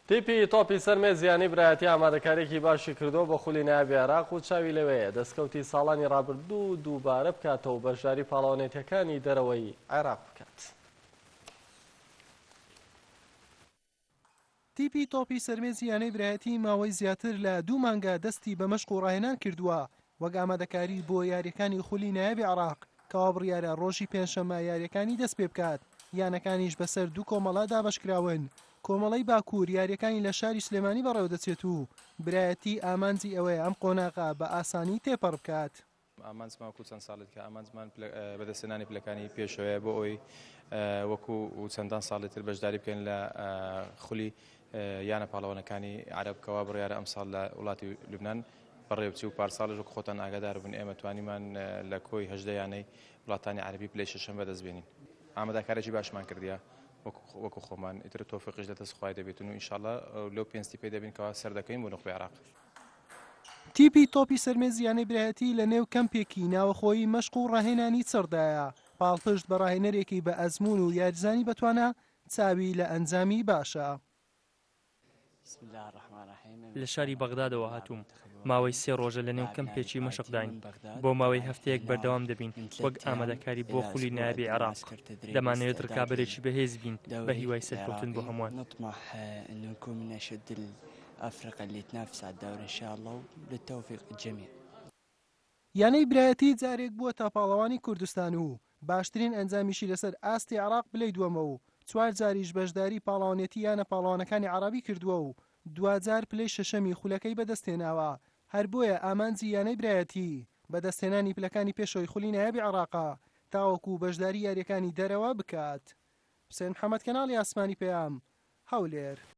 تیپی تۆپی سەرمێزیانی برایەتی ئامادەکاریێکی باشی کردو بۆ خولی نایابی عێراق و چاوی لەوەیە دەستکەوتی ساڵانی ڕابردوو دووبارە بکاتەوە و بەشداری پاڵەوانێتیەکانی دەرەوەی عێراق بکات. تیپی تۆپی سەرمێزیانەی برایەتی ماوەی زیاتر لە 2 مانگە دەستی بە مەشق و ڕاهێنان کردووە وەک ئامادەکاری بۆ یاریەکانی خولی نایابی عێراق کەوا بڕیارە ڕۆژی پێنجشەممە یاریەکانی دەست پێ بکات. یانەکانیش بەسەر 2 کۆمەڵە دابەشکراون. کۆمەڵەی باکوور یاریەکانی لە شاری سلێمانی بەڕێوە دەچێت و برایەتی ئامانجی ئەوەیە ئەم قۆناغا بە ئاسانی تێپەڕ بکات. ئامانجمان کو چەند ساڵێت کە ئامانجمان بەدەستێنانی پلەکانی پێشەوەیە بۆ ئەوەی وەکو و چەندان ساڵێتتر بەشداری بکەین لە خولی یانە پاڵەوانەکانی عەرەبکەوا بڕیارە ئەمساڵ لە وڵاتی لوبنان بەڕێوە بچی و پارساڵێژ وەکو خۆتان ئاگادار بن ئێمە توانیمان لە کۆی هەژدەیانەی وڵاتانی عەرەبی پلەی شەشەم بەدەستبێنین. ئامادەکاریی باشمان کردیە وەکو خۆمان ئیتر تۆفیقیش دەدەست خوای دەبێتن و ئینشاڵڵا لەو پێنجتی پێ دەبین کەوا سەر دەکەین بۆ نەخۆی عێراق. تیپی تۆپی سەرمێزیانەی برایەتی لە نێو کەمپێکی ناوەخۆیی مەشق و ڕاهێنانی چڕدایە پاڵپشت بە ڕاهێنەرێکی بە ئەزمون و یاریزانی بەتوانە چاوی لە ئەنجامی باشە. لە شاری بەغدادەوە هاتووم ماوەی 3 ڕۆژە لە نێو کەمپێکی مەشقداین بۆ ماوەی هەفتەیەک بەردەوام دەبین وەک ئامادەکاری بۆ خولی نایابی عێراق دەمانەوێت ڕکابەرێکی بەهێز بین بە هیوای سەرکەوتن بۆ هەمووان. یانەی برایەتی جارێک بووە تا پاڵەوانی کوردستان و باشترین ئەنجامیشی لەسەر ئاستی عێراق بلەی دووەمە و 4 جاریش بەشداری پاڵەوانێتی یانە پاڵەوانەکانی عەرەبی کردووە و 2 جار پلەی شەشەمی خولەکەی بەدەستهێناوە. هەر بۆیە ئامانجی یانەی برایەتی بەدەستهێنانی پلەکانی پێشەوەی خولی نایابی عێراقا تاوەکو بەشداری یاریەکانی دەرەوە بکات. حوسێن محەممەد کەناڵی ئاسمانی پێیام هەولێر.